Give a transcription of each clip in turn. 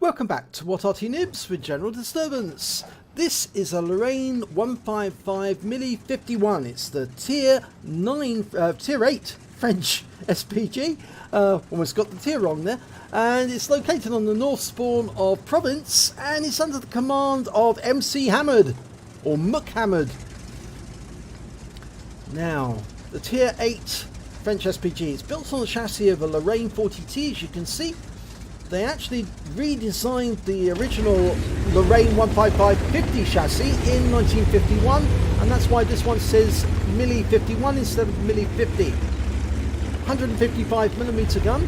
Welcome back to What Arty Noobs with General Disturbance. This is a Lorraine 155 mle.51. It's the tier 8 French SPG. Almost got the tier wrong there. And it's located on the north spawn of Province, and it's under the command of MCHammereD or MCHammereD. Now, the tier 8 French SPG is built on the chassis of a Lorraine 40T, as you can see. They actually redesigned the original Lorraine 155-50 chassis in 1951, and that's why this one says mle.51 instead of mle.50. 155mm gun.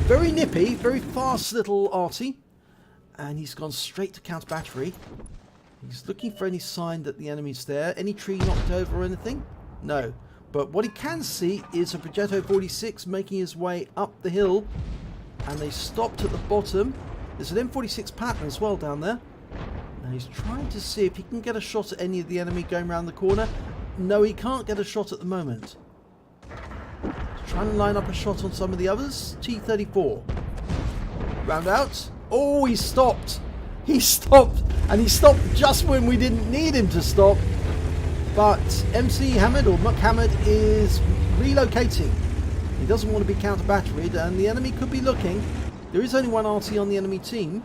Very nippy, very fast little Arty. And he's gone straight to counter battery. He's looking for any sign that the enemy's there. Any tree knocked over or anything? No. But what he can see is a Progetto 46 making his way up the hill. And they stopped at the bottom. There's an M46 pattern as well down there. Now he's trying to see if he can get a shot at any of the enemy going around the corner. No, he can't get a shot at the moment. He's trying to line up a shot on some of the others. T-34. Round out. Oh, he stopped. He stopped. And he stopped just when we didn't need him to stop. But MCHammereD or MCHammereD is relocating. He doesn't want to be counter-batteried, and the enemy could be looking. There is only one Arty on the enemy team.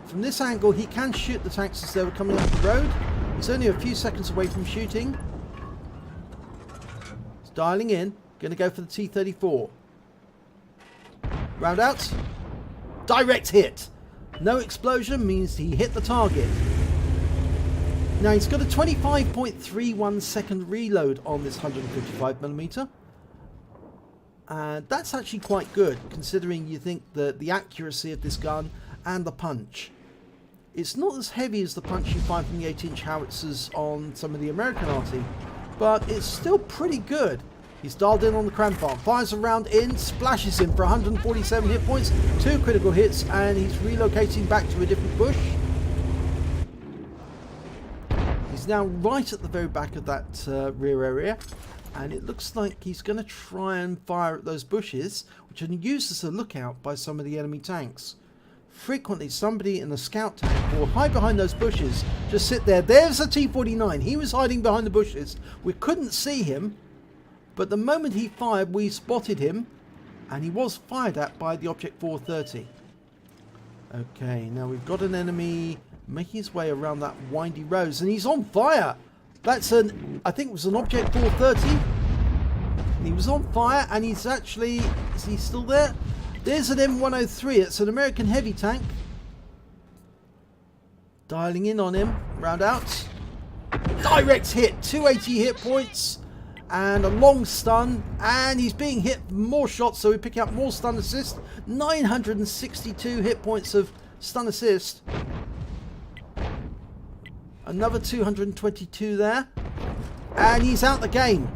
From this angle, he can shoot the tanks as they were coming up the road. He's only a few seconds away from shooting. He's dialing in. Going to go for the T-34. Round out. Direct hit. No explosion means he hit the target. Now, he's got a 25.31 second reload on this 155mm. And that's actually quite good, considering you think that the accuracy of this gun and the punch. It's not as heavy as the punch you find from the 8-inch howitzers on some of the American Arty, but it's still pretty good. He's dialed in on the cram farm, fires a round in, splashes him for 147 hit points, 2 critical hits, and he's relocating back to a different bush. He's now right at the very back of that rear area. And it looks like he's going to try and fire at those bushes, which are used as a lookout by some of the enemy tanks. Frequently, somebody in the scout tank will hide behind those bushes, just sit there. There's a T-49. He was hiding behind the bushes. We couldn't see him, but the moment he fired, we spotted him, and he was fired at by the Object 430. Okay, now we've got an enemy making his way around that windy road, and he's on fire. That's I think it was an Object 430. And he was on fire, and he's actually, is he still there? There's an M103. It's an American heavy tank. Dialing in on him. Round out. Direct hit. 280 hit points. And a long stun. And he's being hit for more shots, so we pick up more stun assist. 962 hit points of stun assist. Another 222 there. And he's out the game.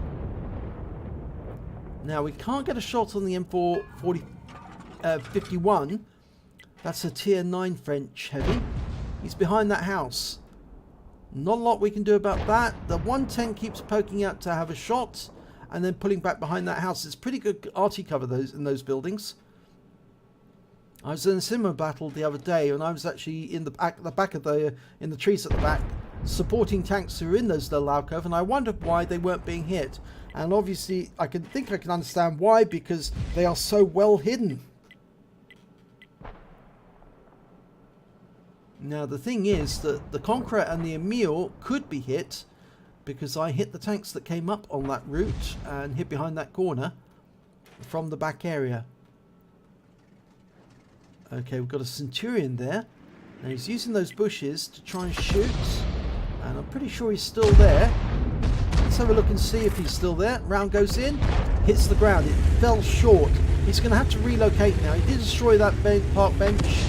Now, we can't get a shot on the M451. That's a tier 9 French heavy. He's behind that house. Not a lot we can do about that. The 110 keeps poking out to have a shot and then pulling back behind that house. It's pretty good Arty cover in those buildings. I was in a similar battle the other day, and I was actually in the back of in the trees at the back, supporting tanks who were in those little alcove, and I wondered why they weren't being hit. And obviously, I can understand why, because they are so well hidden. Now, the thing is that the Conqueror and the Emile could be hit, because I hit the tanks that came up on that route and hid behind that corner from the back area. Okay, we've got a Centurion there. Now he's using those bushes to try and shoot. And I'm pretty sure he's still there. Let's have a look and see if he's still there. Round goes in. Hits the ground. It fell short. He's going to have to relocate now. He did destroy that park bench.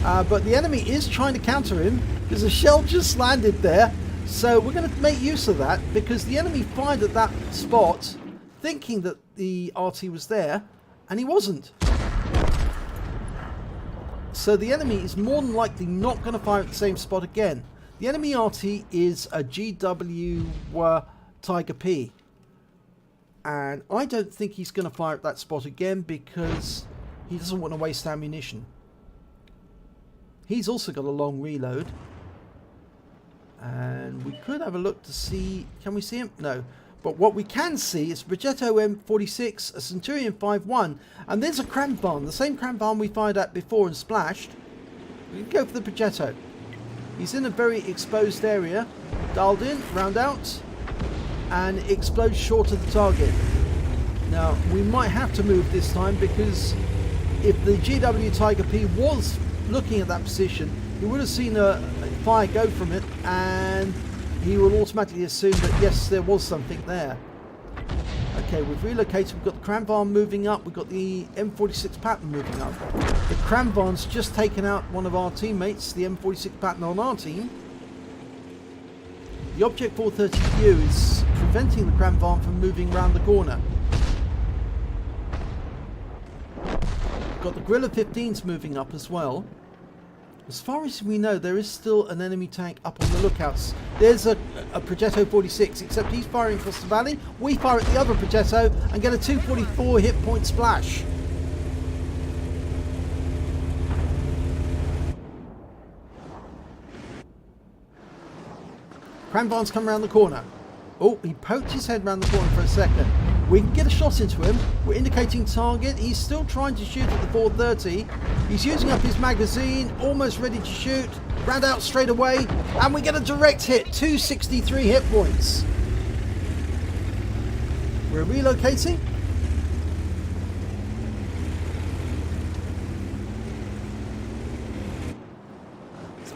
But the enemy is trying to counter him, because a shell just landed there. So we're going to make use of that, because the enemy fired at that spot thinking that the Arty was there, and he wasn't. So the enemy is more than likely not going to fire at the same spot again. The enemy Arty is a GW Tiger P. And I don't think he's going to fire at that spot again, because he doesn't want to waste ammunition. He's also got a long reload. And we could have a look to see... Can we see him? No. But what we can see is Progetto M46, a Centurion 5.1, and there's a cram barn, the same cram barn we fired at before and splashed. We can go for the Progetto. He's in a very exposed area. Dialed in, round out, and explodes short of the target. Now, we might have to move this time because if the GW Tiger P was looking at that position, he would have seen a fire go from it, and he will automatically assume that yes, there was something there. Okay, we've relocated. We've got the Cranvarn moving up. We've got the M46 Patton moving up. The Cranvarn's just taken out one of our teammates, the M46 Patton on our team. The Object 430 view is preventing the Cranvarn from moving around the corner. We've got the Guerrilla 15s moving up as well. As far as we know, there is still an enemy tank up on the lookouts. There's a Progetto 46, except he's firing across the valley. We fire at the other Progetto and get a 244 hit point splash. Cranvarn's come around the corner. Oh, he poked his head around the corner for a second. We can get a shot into him. We're indicating target. He's still trying to shoot at the 430. He's using up his magazine, almost ready to shoot. Round out straight away, and we get a direct hit. 263 hit points. We're relocating.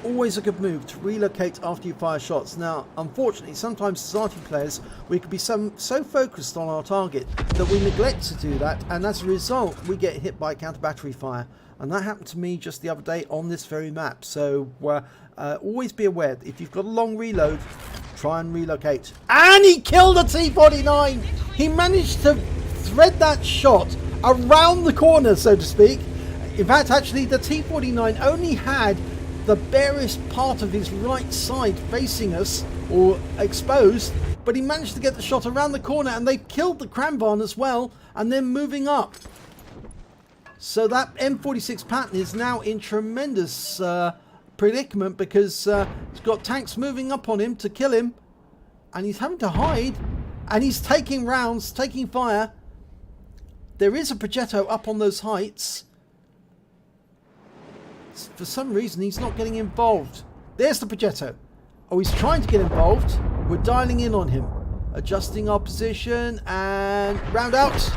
Always a good move to relocate after you fire shots. Now, unfortunately, sometimes as Arty players, we could be so focused on our target that we neglect to do that, and as a result, we get hit by counter battery fire. And that happened to me just the other day on this very map. So always be aware that if you've got a long reload, try and relocate. And he killed a T-49. He managed to thread that shot around the corner, so to speak. In fact, actually, the T-49 only had the barest part of his right side facing us, or exposed, but he managed to get the shot around the corner, and they killed the Cranvarn as well, and then moving up. So that M46 Patton is now in tremendous predicament, because he's got tanks moving up on him to kill him, and he's having to hide, and he's taking rounds, taking fire. There is a Progetto up on those heights. For some reason, he's not getting involved. There's the Progetto. Oh, he's trying to get involved. We're dialing in on him. Adjusting our position and round out.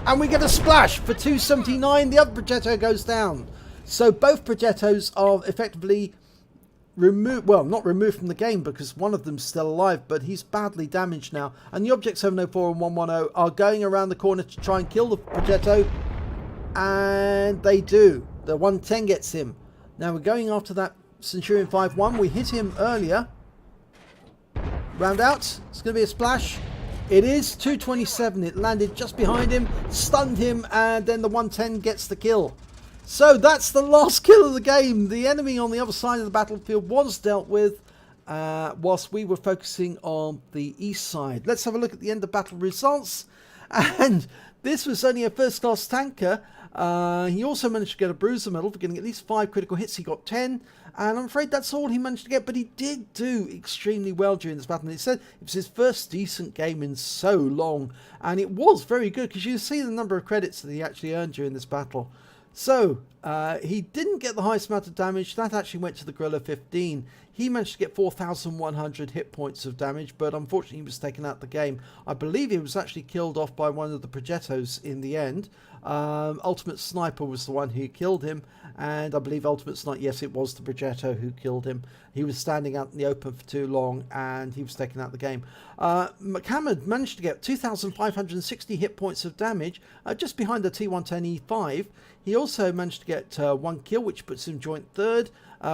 And we get a splash for 279. The other Progetto goes down. So both Progettos are effectively removed. Well, not removed from the game because one of them's still alive, but he's badly damaged now. And the Object 704 and 110 are going around the corner to try and kill the Progetto. And they do. The 110 gets him. Now we're going after that Centurion 5.1. We hit him earlier. Round out. It's going to be a splash. It is 227. It landed just behind him, stunned him, and then the 110 gets the kill. So that's the last kill of the game. The enemy on the other side of the battlefield was dealt with, whilst we were focusing on the east side. Let's have a look at the end of battle results. And this was only a first-class tanker. He also managed to get a bruiser medal for getting at least 5 critical hits. He got 10, and I'm afraid that's all he managed to get, but he did do extremely well during this battle. And he said it was his first decent game in so long, and it was very good because you see the number of credits that he actually earned during this battle. So he didn't get the highest amount of damage. That actually went to the Guerrilla 15. He managed to get 4,100 hit points of damage, but unfortunately he was taken out of the game. I believe he was actually killed off by one of the Progettos in the end. Ultimate Sniper was the one who killed him, and I believe Ultimate Sniper, yes, it was the Progetto who killed him. He was standing out in the open for too long, and he was taken out of the game. MCHammereD managed to get 2,560 hit points of damage, just behind the T110E5. He also managed to get 1 kill, which puts him joint third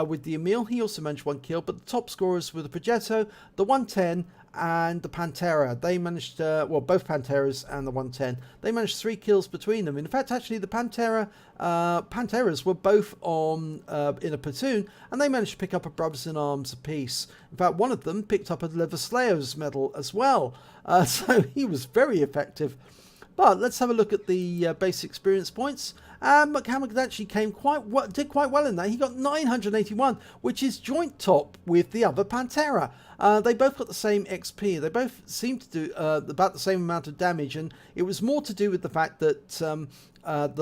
with the Emil. He also managed 1 kill, but the top scorers were the Progetto, the 110, and the Pantera. They managed, well, both Panteras and the 110. They managed 3 kills between them. In fact, actually, the Panteras were both on in a platoon, and they managed to pick up a Brothers in Arms apiece. In fact, one of them picked up a Lever Slayer's medal as well. So he was very effective. But let's have a look at the base experience points. MCHammereD actually did quite well in that. He got 981, which is joint top with the other Pantera. They both got the same XP. They both seem to do about the same amount of damage, and it was more to do with the fact that the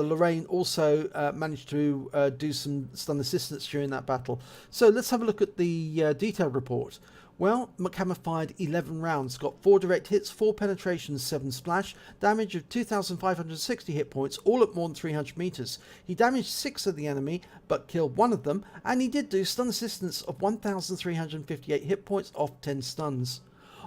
Lorraine also managed to do some stun assistance during that battle. So let's have a look at the detailed report. Well, MCHammereD fired 11 rounds, got 4 direct hits, 4 penetrations, 7 splash, damage of 2,560 hit points, all at more than 300 meters. He damaged 6 of the enemy, but killed 1 of them, and he did do stun assistance of 1,358 hit points off 10 stuns.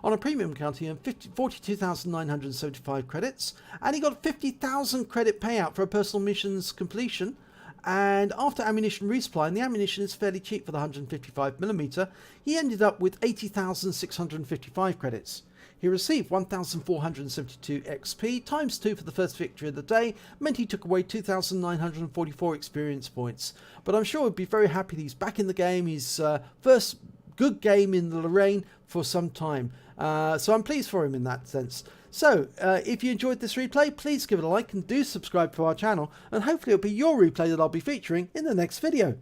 On a premium account, he earned 42,975 credits, and he got a 50,000 credit payout for a personal mission's completion. And after ammunition resupply, and the ammunition is fairly cheap for the 155mm, he ended up with 80,655 credits. He received 1,472 XP, times 2 for the first victory of the day, meant he took away 2,944 experience points. But I'm sure he'd be very happy that he's back in the game, his first good game in the Lorraine for some time. So I'm pleased for him in that sense. So, if you enjoyed this replay, please give it a like and do subscribe to our channel, and hopefully it'll be your replay that I'll be featuring in the next video.